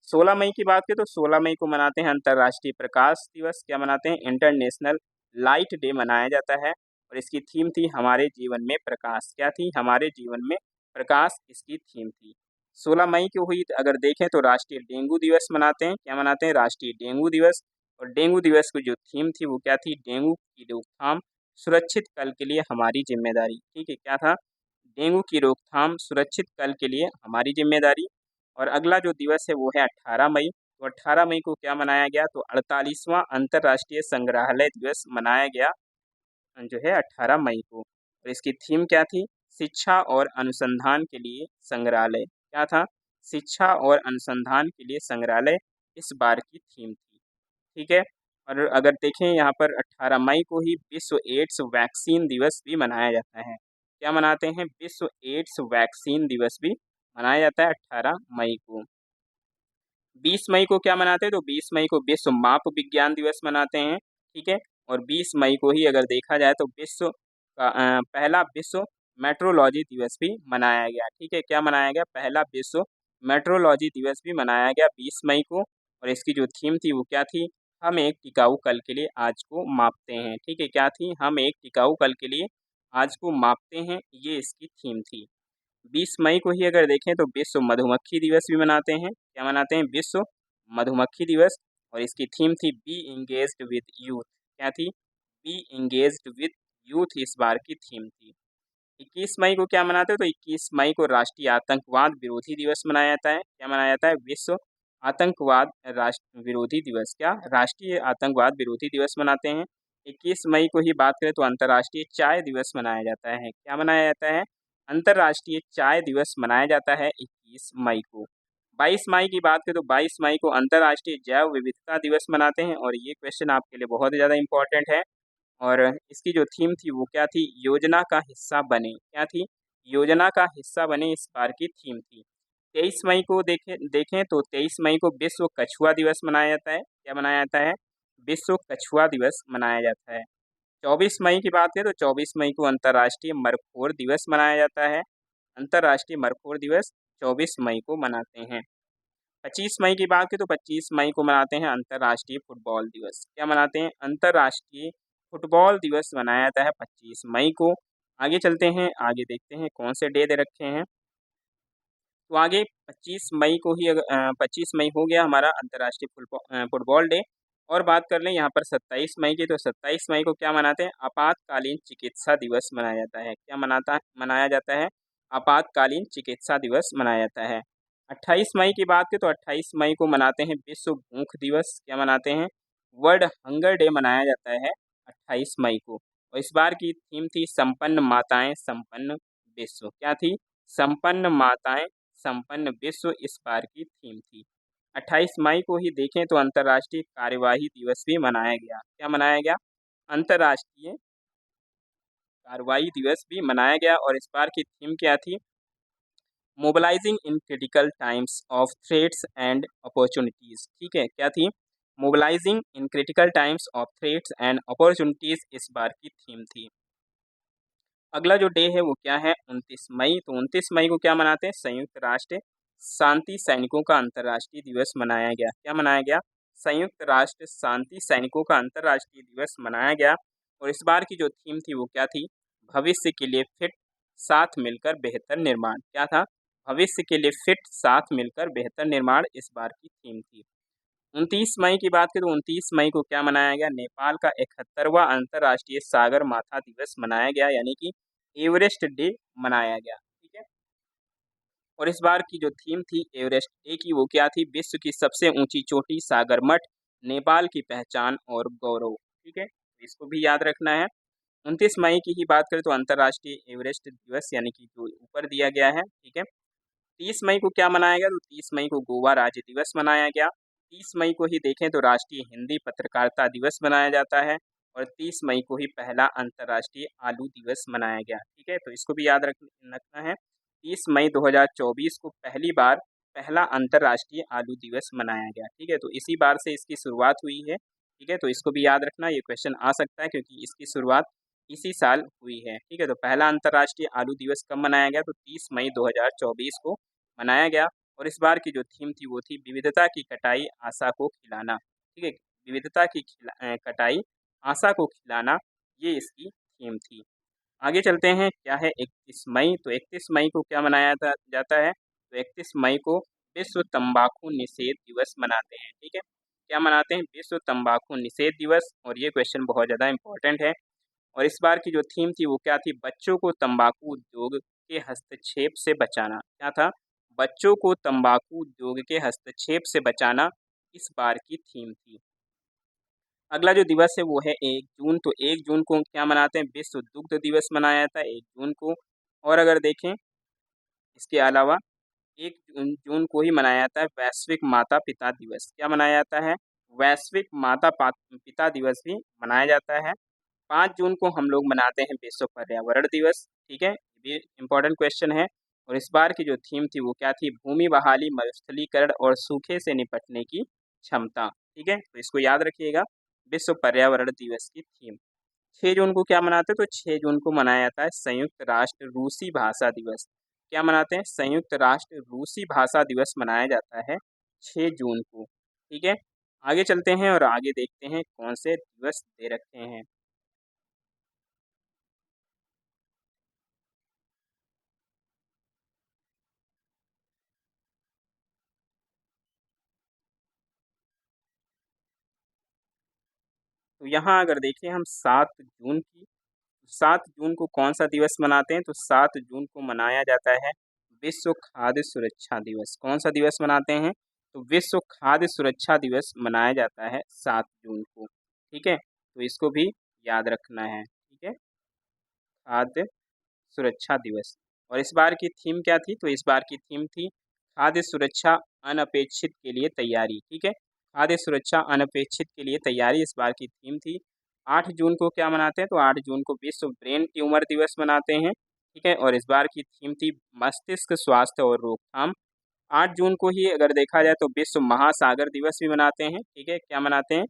16 मई की बात करें तो 16 मई को मनाते हैं अंतर्राष्ट्रीय प्रकाश दिवस। क्या मनाते हैं? इंटरनेशनल लाइट डे मनाया जाता है और इसकी थीम थी हमारे जीवन में प्रकाश। क्या थी? हमारे जीवन में प्रकाश इसकी थीम थी। 16 मई को हुई अगर देखें तो राष्ट्रीय डेंगू दिवस मनाते हैं। क्या मनाते हैं? राष्ट्रीय डेंगू दिवस। और डेंगू दिवस की जो थीम थी वो क्या थी? डेंगू की रोकथाम, सुरक्षित कल के लिए हमारी जिम्मेदारी। ठीक है, क्या था? डेंगू की रोकथाम, सुरक्षित कल के लिए हमारी जिम्मेदारी। और अगला जो दिवस है वो है 18 मई। तो 18 मई को क्या मनाया गया? तो 48वां अंतर्राष्ट्रीय संग्रहालय दिवस मनाया गया जो है 18 मई को। और इसकी थीम क्या थी? शिक्षा और अनुसंधान के लिए संग्रहालय। क्या था? शिक्षा और अनुसंधान के लिए संग्रहालय इस बार की थीम थी। ठीक है, और अगर देखें यहाँ पर 18 मई को ही विश्व एड्स वैक्सीन दिवस भी मनाया जाता है। क्या मनाते हैं? विश्व एड्स वैक्सीन दिवस भी मनाया जाता है 18 मई को। 20 मई को क्या मनाते हैं? तो 20 मई को विश्व माप विज्ञान दिवस मनाते हैं। ठीक है, और 20 मई को ही अगर देखा जाए तो विश्व का पहला विश्व मेट्रोलॉजी दिवस भी मनाया गया। ठीक है, क्या मनाया गया? पहला विश्व मेट्रोलॉजी दिवस भी मनाया गया 20 मई को। और इसकी जो थीम थी वो क्या थी? हम एक टिकाऊ कल के लिए आज को मापते हैं। ठीक है, क्या थी? हम एक टिकाऊ कल के लिए आज को मापते हैं, ये इसकी थीम थी। 20 मई को ही अगर देखें तो विश्व मधुमक्खी दिवस भी मनाते हैं। क्या मनाते हैं? विश्व मधुमक्खी दिवस। और इसकी थीम थी बी इंगेज्ड विद यूथ। क्या थी? बी इंगेज्ड विद यूथ इस बार की थीम थी। 21 मई को क्या मनाते हैं? तो 21 मई को राष्ट्रीय आतंकवाद विरोधी दिवस मनाया जाता है। क्या मनाया जाता है? विश्व आतंकवाद राष्ट्र विरोधी दिवस। क्या? राष्ट्रीय आतंकवाद विरोधी दिवस मनाते हैं। 21 मई को ही बात करें तो अंतर्राष्ट्रीय चाय दिवस मनाया जाता है। क्या मनाया जाता है? अंतर्राष्ट्रीय चाय दिवस मनाया जाता है 21 मई को। 22 मई की बात करें तो 22 मई को अंतर्राष्ट्रीय जैव विविधता दिवस मनाते हैं और ये क्वेश्चन आपके लिए बहुत ज़्यादा इम्पोर्टेंट है। और इसकी जो थीम थी वो क्या थी? योजना का हिस्सा बने। क्या थी? योजना का हिस्सा बने इस बार की थीम थी। 23 मई को देखें तो 23 मई को विश्व कछुआ दिवस मनाया जाता है। क्या मनाया जाता है? विश्व कछुआ दिवस मनाया जाता है। 24 मई की बात करें तो 24 मई को अंतर्राष्ट्रीय मरखोर दिवस मनाया जाता है। अंतर्राष्ट्रीय मरखोर दिवस 24 मई को मनाते हैं। 25 मई की बात करें तो 25 मई को मनाते हैं अंतर्राष्ट्रीय फुटबॉल दिवस। क्या मनाते हैं? अंतर्राष्ट्रीय फुटबॉल दिवस मनाया जाता है 25 मई को। आगे चलते हैं, आगे देखते हैं कौन से डे दे रखे हैं। तो आगे 25 मई को ही 25 मई हो गया हमारा अंतर्राष्ट्रीय फुटबॉल डे। और बात कर लें यहाँ पर 27 मई की, तो 27 मई को क्या मनाते हैं? आपातकालीन चिकित्सा दिवस मनाया जाता है। क्या मनाया जाता है? आपातकालीन चिकित्सा दिवस मनाया जाता है। 28 मई की बात करें तो 28 मई को मनाते हैं विश्व भूख दिवस। क्या मनाते हैं? वर्ल्ड हंगर डे मनाया जाता है 28 मई को। और इस बार की थीम थी संपन्न माताएं संपन्न विश्व। क्या थी? संपन्न माताएं संपन्न विश्व इस बार की थीम थी। 28 मई को ही देखें तो अंतर्राष्ट्रीय कार्यवाही दिवस भी मनाया गया। क्या मनाया गया? अंतर्राष्ट्रीय कार्रवाई दिवस भी मनाया गया और इस बार की थीम क्या थी? Mobilising in critical times of threats and opportunities. ठीक है, क्या थी? Mobilising in critical times of threats and opportunities इस बार की थीम थी। अगला जो डे है वो क्या है? 29 मई। तो 29 मई को क्या मनाते हैं? संयुक्त राष्ट्र शांति सैनिकों का अंतर्राष्ट्रीय दिवस मनाया गया। क्या मनाया गया? संयुक्त राष्ट्र शांति सैनिकों का अंतर्राष्ट्रीय दिवस मनाया गया और इस बार की जो थीम थी वो क्या थी? भविष्य के लिए फिट, साथ मिलकर बेहतर निर्माण। क्या था? भविष्य के लिए फिट, साथ मिलकर बेहतर निर्माण इस बार की थीम थी। 29 मई की बात करें तो 29 मई को क्या मनाया गया? नेपाल का 71वां अंतर्राष्ट्रीय सागर माथा दिवस मनाया गया, यानी कि एवरेस्ट डे मनाया गया। ठीक है, और इस बार की जो थीम थी एवरेस्ट डे की वो क्या थी? विश्व की सबसे ऊंची चोटी सागरमठ, नेपाल की पहचान और गौरव। ठीक है, तो इसको भी याद रखना है। 29 मई की ही बात करें तो अंतर्राष्ट्रीय एवरेस्ट दिवस, यानी कि जो ऊपर दिया गया है। ठीक है, 30 मई को क्या मनाया गया? तो 30 मई को गोवा राज्य दिवस मनाया गया। 30 मई को ही देखें तो राष्ट्रीय हिंदी पत्रकारिता दिवस मनाया जाता है और 30 मई को ही पहला अंतर्राष्ट्रीय आलू दिवस मनाया गया। ठीक है, तो इसको भी याद रखना है। 30 मई 2024 को पहली बार पहला अंतर्राष्ट्रीय आलू दिवस मनाया गया। ठीक है, तो इसी बार से इसकी शुरुआत हुई है। ठीक है, तो इसको भी याद रखना, ये क्वेश्चन आ सकता है क्योंकि इसकी शुरुआत इसी साल हुई है। ठीक है, तो पहला अंतर्राष्ट्रीय आलू दिवस कब मनाया गया? तो 30 मई 2024 को मनाया गया और इस बार की जो थीम थी वो थी विविधता की कटाई आशा को खिलाना। ठीक है, विविधता की कटाई आशा को खिलाना, ये इसकी थीम थी। आगे चलते हैं, क्या है 31 मई? तो 31 मई को क्या मनाया जाता है? तो 31 मई को विश्व तंबाकू निषेध दिवस मनाते हैं। ठीक है, क्या मनाते हैं? विश्व तंबाकू निषेध दिवस, और ये क्वेश्चन बहुत ज़्यादा इंपॉर्टेंट है। और इस बार की जो थीम थी वो क्या थी? बच्चों को तंबाकू उद्योग के हस्तक्षेप से बचाना। क्या था? बच्चों को तंबाकू उद्योग के हस्तक्षेप से बचाना इस बार की थीम थी। अगला जो दिवस है वो है 1 जून। तो 1 जून को क्या मनाते हैं? विश्व दुग्ध दिवस मनाया जाता है 1 जून को। और अगर देखें इसके अलावा 1 जून को ही मनाया जाता है वैश्विक माता पिता दिवस। क्या मनाया जाता है? वैश्विक पिता दिवस भी मनाया जाता है। 5 जून को हम लोग मनाते हैं विश्व पर्यावरण दिवस। ठीक है, ये इम्पोर्टेंट क्वेश्चन है। और इस बार की जो थीम थी वो क्या थी? भूमि बहाली, मरुस्थलीकरण और सूखे से निपटने की क्षमता। ठीक है, तो इसको याद रखिएगा, विश्व पर्यावरण दिवस की थीम। 6 जून को क्या मनाते हैं? तो 6 जून को मनाया जाता है संयुक्त राष्ट्र रूसी भाषा दिवस। क्या मनाते हैं? संयुक्त राष्ट्र रूसी भाषा दिवस मनाया जाता है 6 जून को। ठीक है, आगे चलते हैं और आगे देखते हैं कौन से दिवस दे रखे हैं। तो यहाँ अगर देखें हम 7 जून को कौन सा दिवस मनाते हैं? तो 7 जून को मनाया जाता है विश्व खाद्य सुरक्षा दिवस। कौन सा दिवस मनाते हैं? तो विश्व खाद्य सुरक्षा दिवस मनाया जाता है 7 जून को। ठीक है, तो इसको भी याद रखना है। ठीक है, खाद्य सुरक्षा दिवस। और इस बार की थीम क्या थी? तो इस बार की थीम थी खाद्य सुरक्षा अनपेक्षित के लिए तैयारी। ठीक है, खाद्य सुरक्षा अनपेक्षित के लिए तैयारी इस बार की थीम थी। 8 जून को क्या मनाते हैं? तो 8 जून को विश्व ब्रेन ट्यूमर दिवस मनाते हैं। ठीक है, और इस बार की थीम थी मस्तिष्क स्वास्थ्य और रोकथाम। 8 जून को ही अगर देखा जाए तो विश्व महासागर दिवस भी मनाते हैं। ठीक है, क्या मनाते हैं?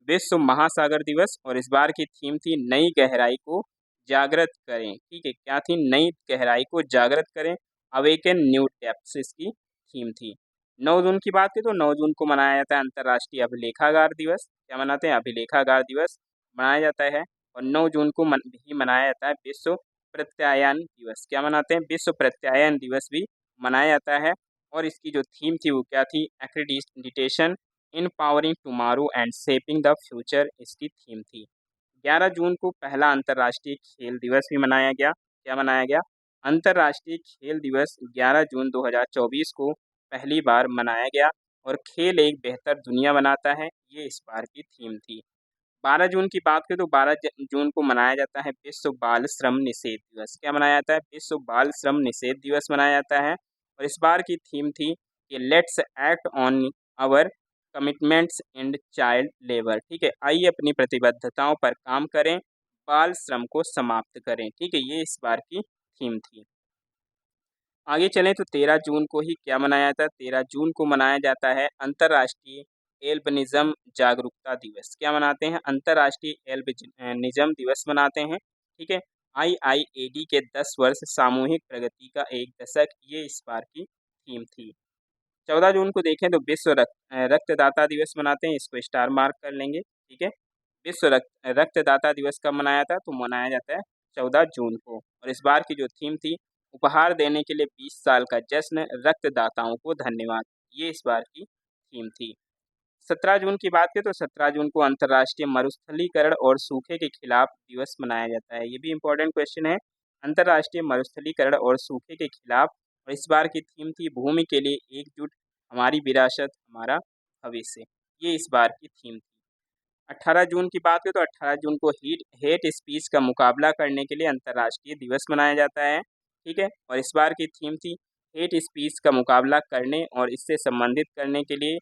विश्व महासागर दिवस, और इस बार की थीम थी नई गहराई को जागृत करें। ठीक है, क्या थी? नई गहराई को जागृत करें, अवेकन न्यू डेप्थ्स इसकी थीम थी। 9 जून की बात की तो 9 जून को मनाया जाता है अंतर्राष्ट्रीय अभिलेखागार दिवस। क्या मनाते हैं? अभिलेखागार दिवस मनाया जाता है। और 9 जून को भी मनाया जाता है विश्व प्रत्यायन दिवस। क्या मनाते हैं? विश्व प्रत्यायन दिवस भी मनाया जाता है। और इसकी जो थीम थी वो क्या थी? Accreditation, empowering tomorrow and shaping the future इसकी थीम थी। 11 जून को पहला अंतर्राष्ट्रीय खेल दिवस भी मनाया गया। क्या मनाया गया? अंतर्राष्ट्रीय खेल दिवस 11 जून 2024 को पहली बार मनाया गया और खेल एक बेहतर दुनिया बनाता है, ये इस बार की थीम थी। 12 जून की बात करें तो 12 जून को मनाया जाता है विश्व बाल श्रम निषेध दिवस। क्या मनाया जाता है? विश्व बाल श्रम निषेध दिवस मनाया जाता है और इस बार की थीम थी कि let's act on our commitments and child labour. ठीक है, आइए अपनी प्रतिबद्धताओं पर काम करें, बाल श्रम को समाप्त करें। ठीक है, ये इस बार की थीम थी। आगे चलें तो 13 जून को ही क्या मनाया जाता है? 13 जून को मनाया जाता है अंतर्राष्ट्रीय एल्बिनिज़म जागरूकता दिवस। क्या मनाते हैं? अंतर्राष्ट्रीय एल्बिनिज़म दिवस मनाते हैं। ठीक है, IIAD के 10 वर्ष सामूहिक प्रगति का एक दशक, ये इस बार की थीम थी। 14 जून को देखें तो विश्व रक्तदाता दिवस मनाते हैं, इसको स्टार मार्क कर लेंगे। ठीक है, विश्व रक्तदाता दिवस कब मनाया था? तो मनाया जाता है 14 जून को। और इस बार की जो थीम थी, उपहार देने के लिए 20 साल का जश्न, रक्तदाताओं को धन्यवाद, ये इस बार की थीम थी। 17 जून की बात करें तो 17 जून को अंतर्राष्ट्रीय मरुस्थलीकरण और सूखे के खिलाफ दिवस मनाया जाता है। ये भी इम्पोर्टेंट क्वेश्चन है, अंतर्राष्ट्रीय मरुस्थलीकरण और सूखे के खिलाफ। और इस बार की थीम थी भूमि के लिए एकजुट, हमारी विरासत हमारा भविष्य, ये इस बार की थीम थी। 18 जून की बात करें तो 18 जून को हेट स्पीच का मुकाबला करने के लिए अंतर्राष्ट्रीय दिवस मनाया जाता है। ठीक है, और इस बार की थीम थी हेट स्पीच का मुकाबला करने और इससे संबंधित करने के लिए,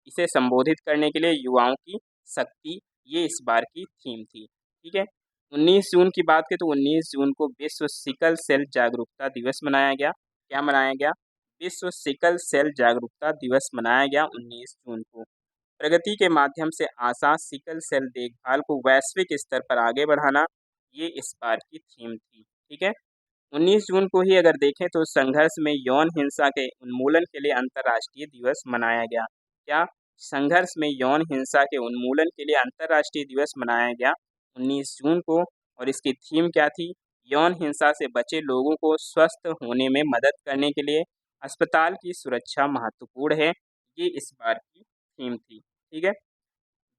इसे संबोधित करने के लिए युवाओं की शक्ति, ये इस बार की थीम थी। ठीक है, 19 जून की बात करें तो 19 जून को विश्व सिकल सेल जागरूकता दिवस मनाया गया। क्या मनाया गया? विश्व सिकल सेल जागरूकता दिवस मनाया गया 19 जून को। प्रगति के माध्यम से आशा, सिकल सेल देखभाल को वैश्विक स्तर पर आगे बढ़ाना, ये इस बार की थीम थी। ठीक है, 19 जून को ही अगर देखें तो संघर्ष में यौन हिंसा के उन्मूलन के लिए अंतर्राष्ट्रीय दिवस मनाया गया। क्या? संघर्ष में यौन हिंसा के उन्मूलन के लिए अंतर्राष्ट्रीय दिवस मनाया गया 19 जून को। और इसकी थीम क्या थी? यौन हिंसा से बचे लोगों को स्वस्थ होने में मदद करने के लिए अस्पताल की सुरक्षा महत्वपूर्ण है, ये इस बार की थीम थी। ठीक है,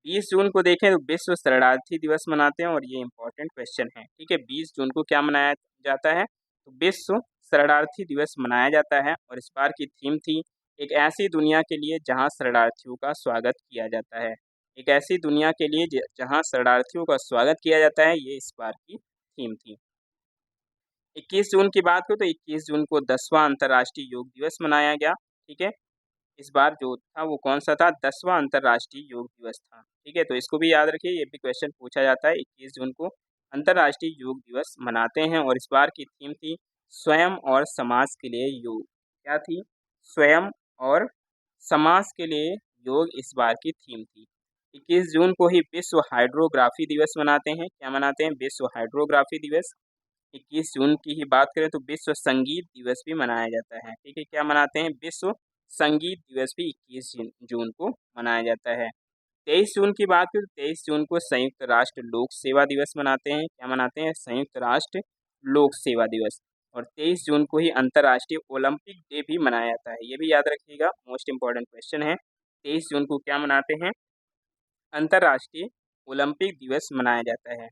20 जून को देखें तो विश्व शरणार्थी दिवस मनाते हैं और ये इंपॉर्टेंट क्वेश्चन है। ठीक है, 20 जून को क्या मनाया जाता है? तो विश्व शरणार्थी दिवस मनाया जाता है और इस बार की थीम थी एक ऐसी दुनिया के लिए जहां शरणार्थियों का स्वागत किया जाता है। एक ऐसी दुनिया के लिए जहां शरणार्थियों का स्वागत किया जाता है, ये इस बार की थीम थी। 21 जून की बात करें तो 21 जून को 10वां अंतर्राष्ट्रीय योग दिवस मनाया गया। ठीक है, इस बार जो था वो कौन-सा था? 10वां अंतर्राष्ट्रीय योग दिवस था। ठीक है, तो इसको भी याद रखिए, ये भी क्वेश्चन पूछा जाता है। 21 जून को अंतर्राष्ट्रीय योग दिवस मनाते हैं और इस बार की थीम थी स्वयं और समाज के लिए योग। क्या थी? स्वयं और समाज के लिए योग, इस बार की थीम थी। 21 जून को ही विश्व हाइड्रोग्राफी दिवस मनाते हैं। क्या मनाते हैं? विश्व हाइड्रोग्राफी दिवस। 21 जून की ही बात करें तो विश्व संगीत दिवस भी मनाया जाता है। ठीक है, क्या मनाते हैं? विश्व संगीत दिवस भी 21 जून को मनाया जाता है। 23 जून की बात करें तो 23 जून को संयुक्त राष्ट्र लोक सेवा दिवस मनाते हैं। क्या मनाते हैं? संयुक्त राष्ट्र लोक सेवा दिवस। और 23 जून को ही अंतर्राष्ट्रीय ओलंपिक डे भी मनाया जाता है। ये भी याद रखिएगा, मोस्ट इंपॉर्टेंट क्वेश्चन है। 23 जून को क्या मनाते हैं? अंतर्राष्ट्रीय ओलंपिक दिवस मनाया जाता है।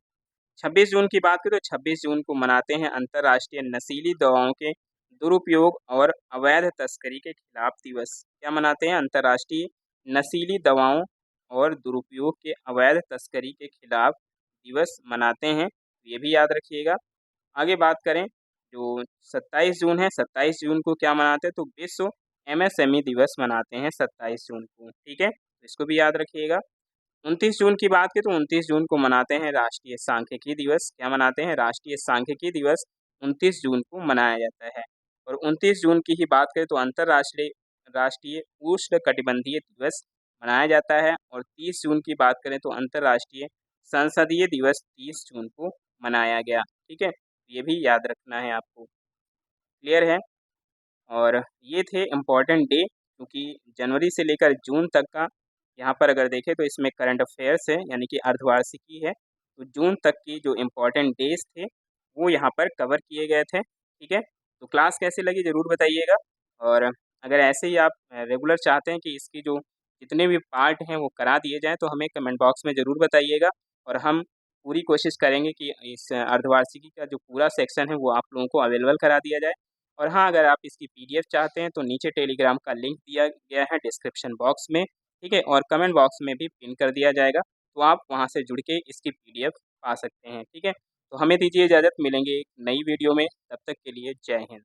26 जून की बात करें तो 26 जून को मनाते हैं अंतर्राष्ट्रीय नशीली दवाओं के दुरुपयोग और अवैध तस्करी के खिलाफ दिवस। क्या मनाते हैं? अंतर्राष्ट्रीय नशीली दवाओं और दुरुपयोग के अवैध तस्करी के खिलाफ दिवस मनाते हैं, ये भी याद रखिएगा। आगे बात करें, जो 27 जून है, 27 जून को क्या मनाते हैं? तो विश्व MSME दिवस मनाते हैं 27 जून को। ठीक है, तो इसको भी याद रखिएगा। 29 जून की बात करें तो 29 जून को मनाते हैं राष्ट्रीय सांख्यिकी दिवस। क्या मनाते हैं? राष्ट्रीय सांख्यिकी दिवस 29 जून को मनाया जाता है। और 29 जून की ही बात करें तो अंतर्राष्ट्रीय राष्ट्रीय उष्णकटिबंधीय दिवस मनाया जाता है। और 30 जून की बात करें तो अंतर्राष्ट्रीय संसदीय दिवस 30 जून को मनाया गया। ठीक है, ये भी याद रखना है आपको। क्लियर है? और ये थे इम्पोर्टेंट डे, क्योंकि जनवरी से लेकर जून तक का यहाँ पर अगर देखें तो इसमें करंट अफेयर्स है, यानी कि अर्धवार्षिकी है। तो जून तक की जो इम्पोर्टेंट डेज थे वो यहाँ पर कवर किए गए थे। ठीक है, तो क्लास कैसी लगी ज़रूर बताइएगा। और अगर ऐसे ही आप रेगुलर चाहते हैं कि इसकी जो जितने भी पार्ट हैं वो करा दिए जाएँ, तो हमें कमेंट बॉक्स में ज़रूर बताइएगा। और हम पूरी कोशिश करेंगे कि इस अर्धवार्षिकी का जो पूरा सेक्शन है वो आप लोगों को अवेलेबल करा दिया जाए। और हाँ, अगर आप इसकी PDF चाहते हैं तो नीचे टेलीग्राम का लिंक दिया गया है डिस्क्रिप्शन बॉक्स में। ठीक है, और कमेंट बॉक्स में भी पिन कर दिया जाएगा, तो आप वहाँ से जुड़ के इसकी PDF पा सकते हैं। ठीक है, तो हमें दीजिए इजाज़त, मिलेंगे एक नई वीडियो में, तब तक के लिए जय हिंद।